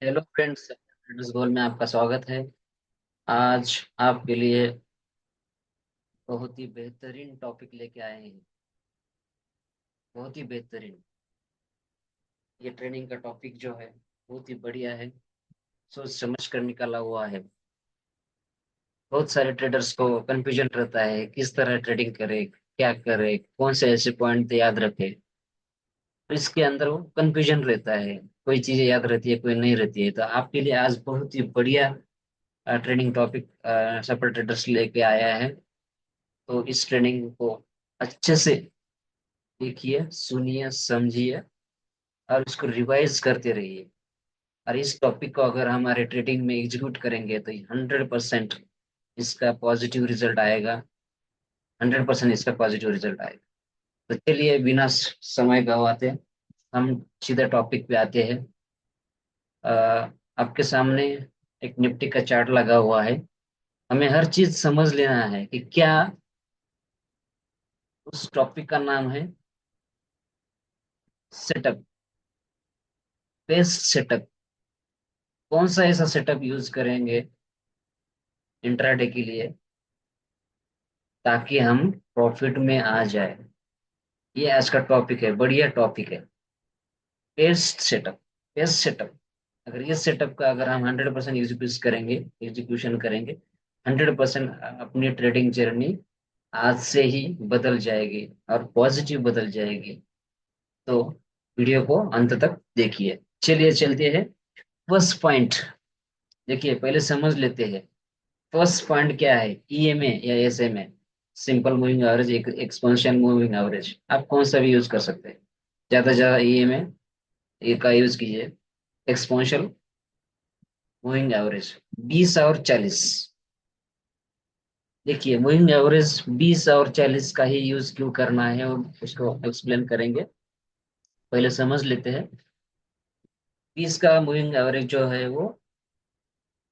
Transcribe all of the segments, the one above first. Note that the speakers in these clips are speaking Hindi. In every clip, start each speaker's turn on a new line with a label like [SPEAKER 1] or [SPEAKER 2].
[SPEAKER 1] हेलो फ्रेंड्स, ट्रेडर्स गोल में आपका स्वागत है। आज आपके लिए बहुत ही बेहतरीन टॉपिक लेके आए हैं। बहुत ही बेहतरीन। ये ट्रेनिंग का टॉपिक जो है बहुत ही बढ़िया है। सोच समझ कर निकाला हुआ है। बहुत सारे ट्रेडर्स को कंफ्यूजन रहता है किस तरह ट्रेडिंग करे, क्या करे, कौन से ऐसे पॉइंट याद रखे। तो इसके अंदर वो कंफ्यूजन रहता है। कोई चीजें याद रहती है, कोई नहीं रहती है। तो आपके लिए आज बहुत ही बढ़िया ट्रेनिंग टॉपिक सफल ट्रेडर्स लेके आया है। तो इस ट्रेनिंग को अच्छे से देखिए, सुनिए, समझिए और इसको रिवाइज करते रहिए। और इस टॉपिक को अगर हमारे ट्रेडिंग में एग्जीक्यूट करेंगे तो 100% इसका पॉजिटिव रिजल्ट आएगा। 100% इसका पॉजिटिव रिजल्ट आएगा। तो चलिए, बिना समय गवाते हम सीधे टॉपिक पे आते हैं। अ, आपके सामने एक निफ्टी का चार्ट लगा हुआ है। हमें हर चीज समझ लेना है कि क्या उस टॉपिक का नाम है सेटअप, बेस्ट सेटअप। कौन सा ऐसा सेटअप यूज करेंगे इंट्राडे के लिए ताकि हम प्रॉफिट में आ जाए। ये आज का टॉपिक है, बढ़िया टॉपिक है। Best setup. Best setup. अगर ये सेटअप का अगर हम 100% एग्जीक्यूशन करेंगे, 100% अपनी ट्रेडिंग जर्नी आज से ही बदल जाएगी और पॉजिटिव बदल जाएगी। तो वीडियो को अंत तक देखिए। चलिए चलते हैं। फर्स्ट पॉइंट देखिए, पहले समझ लेते हैं। फर्स्ट पॉइंट क्या है, ईएमए या एसएमए। सिंपल मूविंग एवरेज, एक एक्सपोनेंशियल मूविंग एवरेज, आप कौन सा भी यूज कर सकते हैं। ज्यादा से ज्यादा ईएमए ये का यूज कीजिए। एक्सपोनेंशियल मूविंग एवरेज 20 और 40। देखिए, मूविंग एवरेज 20 और 40 का ही यूज क्यों करना है और उसको एक्सप्लेन करेंगे। पहले समझ लेते हैं। 20 का मूविंग एवरेज जो है वो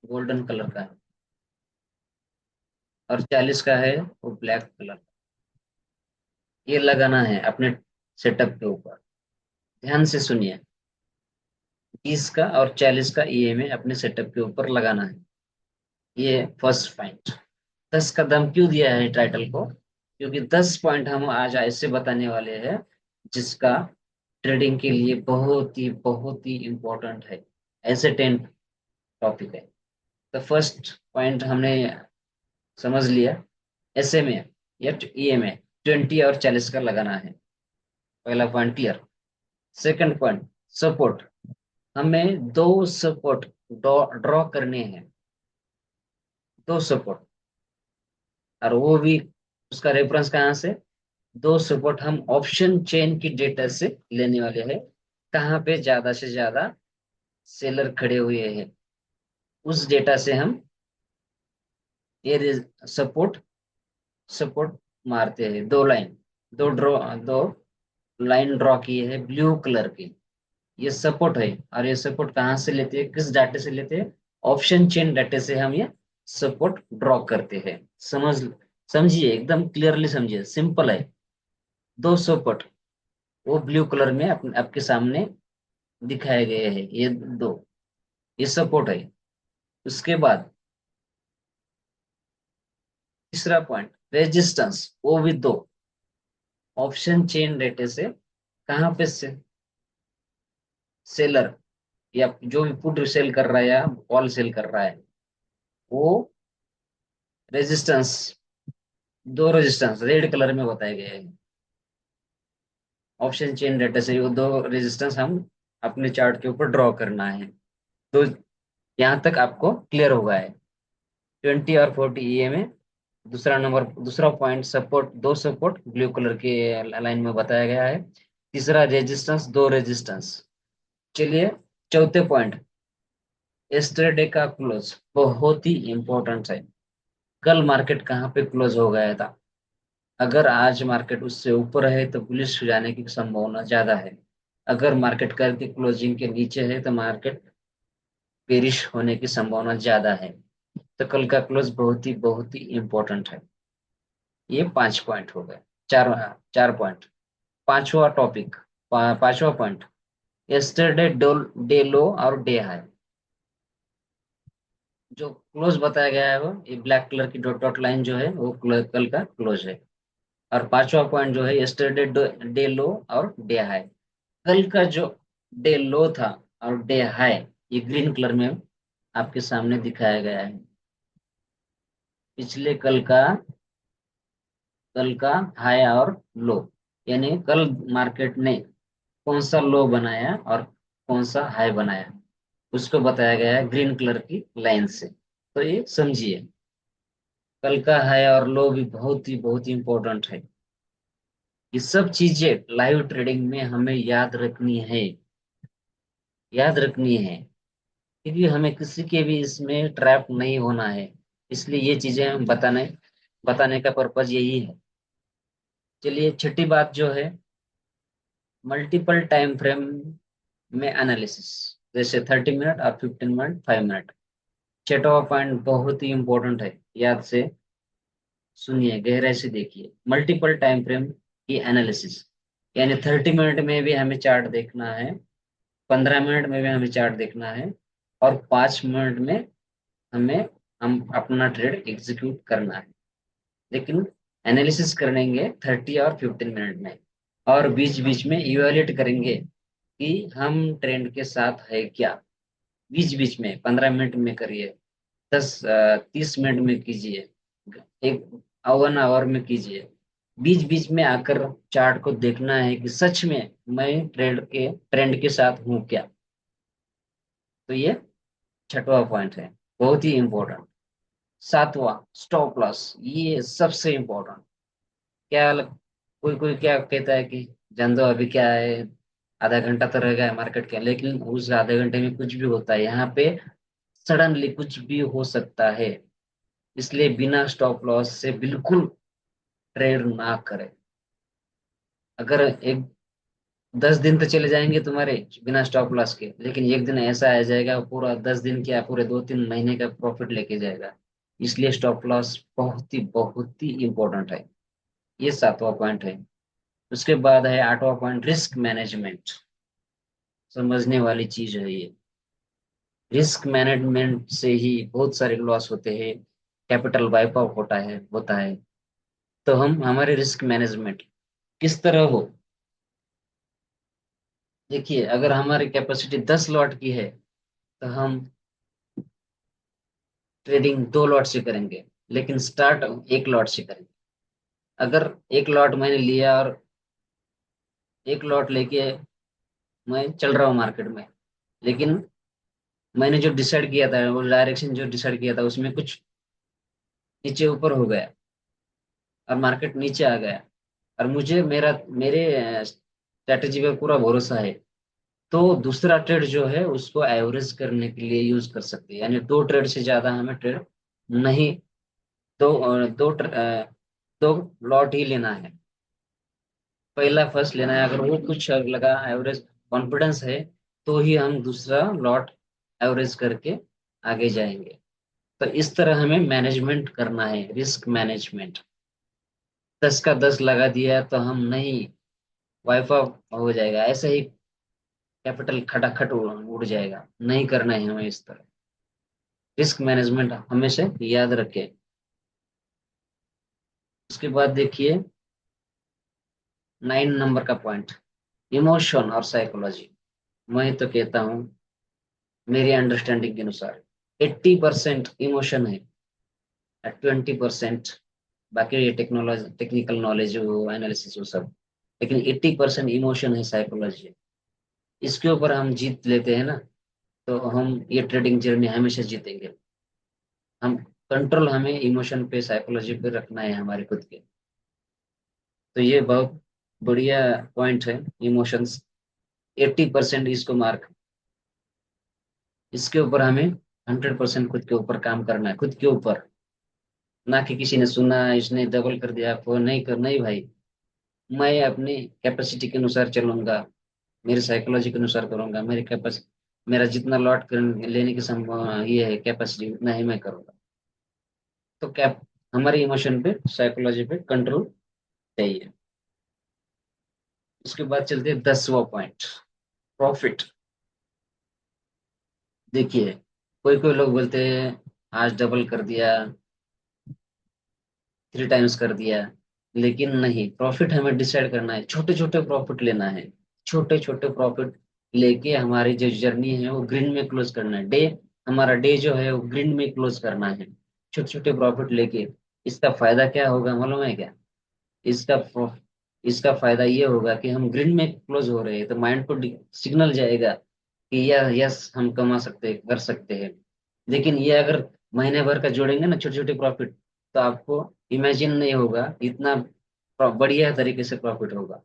[SPEAKER 1] गोल्डन कलर का है और 40 का है वो ब्लैक कलर। ये लगाना है अपने सेटअप के ऊपर। ध्यान से सुनिए। 20 का और 40 का ईएमए अपने सेटअप के ऊपर लगाना है। ये फर्स्ट पॉइंट। 10 का दम क्यों दिया है टाइटल को, क्योंकि 10 पॉइंट हम आज ऐसे बताने वाले हैं जिसका ट्रेडिंग के लिए बहुत ही इम्पोर्टेंट है। ऐसे 10 टॉपिक है। तो फर्स्ट पॉइंट हमने समझ लिया। एसएमए या ईएमए 20 और 40 का लगाना है। पहला point clear. Second point, support. हमें दो सपोर्ट ड्रॉ करने हैं। दो सपोर्ट। और वो भी उसका रेफरेंस कहाँ से। दो सपोर्ट हम ऑप्शन चेन की डेटा से लेने वाले हैं। कहाँ पे ज्यादा से ज्यादा सेलर खड़े हुए हैं, उस डेटा से हम ये सपोर्ट सपोर्ट मारते हैं। दो लाइन, दो लाइन ड्रॉ किए हैं ब्लू कलर की। ये सपोर्ट है। और ये सपोर्ट कहाँ से लेते हैं, किस डाटे से लेते हैं। ऑप्शन चेन डाटे से हम ये सपोर्ट ड्रॉ करते हैं। समझिए, एकदम क्लियरली समझिए, सिंपल है। दो सपोर्ट वो ब्लू कलर में आपके सामने दिखाए गए हैं। ये दो, ये सपोर्ट है। उसके बाद तीसरा पॉइंट, रेजिस्टेंस। वो भी दो ऑप्शन चेन डाटे से। कहाँ पे से सेलर या जो भी पुट सेल कर रहा है या कॉल सेल कर रहा है, वो रेजिस्टेंस, दो रेजिस्टेंस रेड कलर में बताए गए हैं। ऑप्शन चेन डेटा से वो दो रेजिस्टेंस हम अपने चार्ट के ऊपर ड्रॉ करना है। तो यहाँ तक आपको क्लियर होगा है। 20 और 40 ईएमए। दूसरा पॉइंट, सपोर्ट, दो सपोर्ट ब्लू कलर के लाइन में बताया गया है। तीसरा रेजिस्टेंस, दो रेजिस्टेंस। चलिए, चौथे पॉइंट, यस्टरडे का क्लोज बहुत ही इंपॉर्टेंट है। कल मार्केट कहाँ पे क्लोज हो गया था। अगर आज मार्केट उससे ऊपर है तो बुलिश हो जाने की संभावना ज्यादा है। अगर मार्केट कल के क्लोजिंग के नीचे है तो मार्केट बेरिश होने की संभावना ज्यादा है। तो कल का क्लोज बहुत ही इंपॉर्टेंट है। ये 5 पॉइंट हो गए। चार चार पॉइंट। पांचवा टॉपिक, पांचवा पॉइंट, यस्टरडे डे लो और डे हाई। जो क्लोज बताया गया है वो ये ब्लैक कलर की डॉट डॉट लाइन जो है वो कल का क्लोज है। और पांचवा पॉइंट जो है यस्टरडे डे लो और डे हाई। कल का जो डे लो था और डे हाई, ये ग्रीन कलर में आपके सामने दिखाया गया है। पिछले कल का हाई और लो, यानी कल मार्केट ने कौन सा लो बनाया और कौन सा हाई बनाया, उसको बताया गया है ग्रीन कलर की लाइन से। तो ये समझिए, कल का हाई और लो भी बहुत ही इंपॉर्टेंट है। ये सब चीजें लाइव ट्रेडिंग में हमें याद रखनी है, क्योंकि हमें किसी के भी इसमें ट्रैप नहीं होना है। इसलिए ये चीजें हम बताने का पर्पज यही है। चलिए, छठी बात जो है मल्टीपल टाइम फ्रेम में एनालिसिस, जैसे 30 मिनट और 15 मिनट, 5 मिनट। छठवा पॉइंट बहुत ही इंपॉर्टेंट है, याद से सुनिए, गहराई से देखिए। मल्टीपल टाइम फ्रेम की एनालिसिस, यानी 30 मिनट में भी हमें चार्ट देखना है, 15 मिनट में भी हमें चार्ट देखना है, और 5 मिनट में हमें हम अपना ट्रेड एग्जीक्यूट करना है। लेकिन एनालिसिस करेंगे 30 और 15 मिनट में, और बीच बीच में इवेल्युएट करेंगे कि हम ट्रेंड के साथ है क्या। बीच बीच में 15 मिनट में करिए, 30 मिनट में कीजिए, एक 1 आवर में कीजिए। बीच बीच में आकर चार्ट को देखना है कि सच में मैं ट्रेंड के साथ हूँ क्या। तो ये छठवा पॉइंट है, बहुत ही इंपॉर्टेंट। सातवां, स्टॉप लॉस, ये सबसे इंपॉर्टेंट। कोई कोई क्या कहता है कि जान दो अभी क्या है, आधा घंटा तो रह गया है मार्केट के, लेकिन उस आधे घंटे में कुछ भी होता है यहाँ पे, सडनली कुछ भी हो सकता है। इसलिए बिना स्टॉप लॉस से बिल्कुल ट्रेड ना करें। अगर एक 10 दिन तो चले जाएंगे तुम्हारे बिना स्टॉप लॉस के, लेकिन एक दिन ऐसा आ जाएगा पूरा 10 दिन क्या, पूरे 2-3 महीने का प्रॉफिट लेके जाएगा। इसलिए स्टॉप लॉस बहुत ही इंपॉर्टेंट है। ये सातवां पॉइंट है। उसके बाद है आठवां पॉइंट, रिस्क मैनेजमेंट। समझने वाली चीज है ये। रिस्क मैनेजमेंट से ही बहुत सारे लॉस होते हैं, कैपिटल वाइप आउट होता है। तो हम हमारे रिस्क मैनेजमेंट किस तरह हो, देखिए, अगर हमारी कैपेसिटी 10 लॉट की है तो हम ट्रेडिंग 2 लॉट से करेंगे, लेकिन स्टार्ट 1 लॉट से करेंगे। अगर 1 लॉट मैंने लिया और 1 लॉट लेके मैं चल रहा हूँ मार्केट में, लेकिन मैंने जो डिसाइड किया था, वो डायरेक्शन जो डिसाइड किया था उसमें कुछ नीचे ऊपर हो गया और मार्केट नीचे आ गया, और मेरे स्ट्रेटेजी पे पूरा भरोसा है, तो दूसरा ट्रेड जो है उसको एवरेज करने के लिए यूज कर सकते हैं। यानी 2 ट्रेड से ज्यादा हमें ट्रेड नहीं, दो अ, दो ट्र- अ, 2 लॉट ही लेना है। पहला फर्स्ट लेना है, अगर वो कुछ लगा एवरेज कॉन्फिडेंस है, तो ही हम दूसरा लॉट एवरेज करके आगे जाएंगे। तो इस तरह हमें मैनेजमेंट करना है, रिस्क मैनेजमेंट। 10 का 10 लगा दिया तो हम नहीं, वाइफा हो जाएगा ऐसे ही, कैपिटल खटाखट उड़ जाएगा। नहीं करना है हमें इस तरह। रिस्क मैनेजमेंट हमेशा याद रखें। उसके बाद देखिए 9 नंबर का पॉइंट, इमोशन और साइकोलॉजी। मैं तो कहता हूँ, मेरी अंडरस्टैंडिंग के अनुसार 80% इमोशन है, 20% बाकी ये टेक्निकल नॉलेज हो, एनालिसिस हो सब, लेकिन 80% इमोशन है, साइकोलॉजी है। इसके ऊपर हम जीत लेते हैं ना, तो हम ये ट्रेडिंग जर्नी हमेशा जीतेंगे। हम कंट्रोल हमें इमोशन पे, साइकोलॉजी पे रखना है हमारे खुद के। तो ये बहुत बढ़िया पॉइंट है, इमोशंस। 80% इसको मार्क, इसके ऊपर हमें 100% खुद के ऊपर काम करना है, खुद के ऊपर। ना कि किसी ने सुना इसने डबल कर दिया आपको, नहीं भाई। मैं अपनी कैपेसिटी के अनुसार चलूंगा, मेरी साइकोलॉजी के अनुसार करूंगा, मेरा जितना लेने की संभव ये है कैपेसिटी, उतना ही मैं करूंगा। तो क्या, हमारे इमोशन पे, साइकोलॉजी पे कंट्रोल चाहिए। उसके बाद चलते हैं 10वां पॉइंट, प्रॉफिट। देखिए, कोई कोई लोग बोलते हैं आज डबल कर दिया, 3 टाइम्स कर दिया। लेकिन नहीं, प्रॉफिट हमें डिसाइड करना है, छोटे छोटे प्रॉफिट लेना है। छोटे छोटे प्रॉफिट लेके हमारी जो जर्नी है वो ग्रीन में क्लोज करना है, डे, हमारा डे जो है वो ग्रीन में क्लोज करना है, छोटे छोटे प्रॉफिट लेके। इसका फायदा क्या होगा मालूम है क्या? इसका फ- इसका फायदा ये होगा कि हम ग्रीन में क्लोज हो रहे हैं तो माइंड को सिग्नल जाएगा कि यह यस हम कमा सकते हैं, कर सकते हैं। लेकिन ये अगर महीने भर का जोड़ेंगे ना छोटे छोटे प्रॉफिट, तो आपको इमेजिन नहीं होगा इतना बढ़िया तरीके से प्रॉफिट होगा।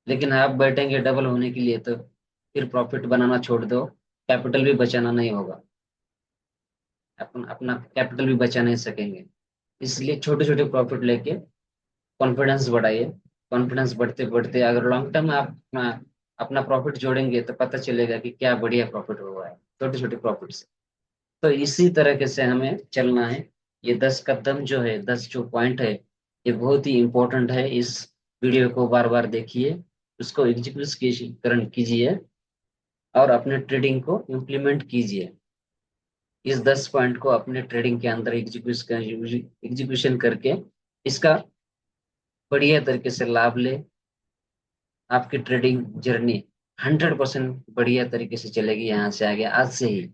[SPEAKER 1] लेकिन आप बैठेंगे डबल होने के लिए तो फिर प्रॉफिट बनाना छोड़ दो, कैपिटल भी बचाना नहीं होगा, अपना कैपिटल भी बचा नहीं सकेंगे। इसलिए छोटे छोटे प्रॉफिट लेके कॉन्फिडेंस बढ़ाइए। कॉन्फिडेंस बढ़ते बढ़ते अगर लॉन्ग टर्म में आप अपना प्रॉफिट जोड़ेंगे तो पता चलेगा कि क्या बढ़िया प्रॉफिट हुआ है छोटे छोटे प्रॉफिट से। तो इसी तरीके से हमें चलना है। ये 10 कदम जो है, 10 जो पॉइंट है, ये बहुत ही इंपॉर्टेंट है। इस वीडियो को बार बार देखिए, उसको एग्जीक्यूशन कीजिए और अपने ट्रेडिंग को इम्प्लीमेंट कीजिए। इस 10 पॉइंट को अपने ट्रेडिंग के अंदर एग्जीक्यूशन करके इसका बढ़िया तरीके से लाभ ले। आपकी ट्रेडिंग जर्नी 100% बढ़िया तरीके से चलेगी यहाँ से आगे, आज से ही।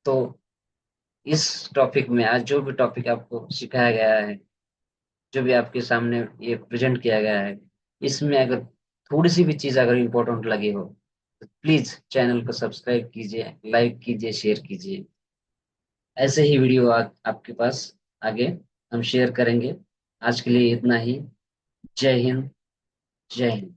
[SPEAKER 1] तो इस टॉपिक में आज जो भी टॉपिक आपको सिखाया गया है, जो भी आपके सामने ये प्रेजेंट किया गया है, इसमें अगर थोड़ी सी भी चीज अगर इम्पोर्टेंट लगी हो तो प्लीज चैनल को सब्सक्राइब कीजिए, लाइक कीजिए, शेयर कीजिए। ऐसे ही वीडियो आपके पास आगे हम शेयर करेंगे। आज के लिए इतना ही। जय हिंद। जय हिंद।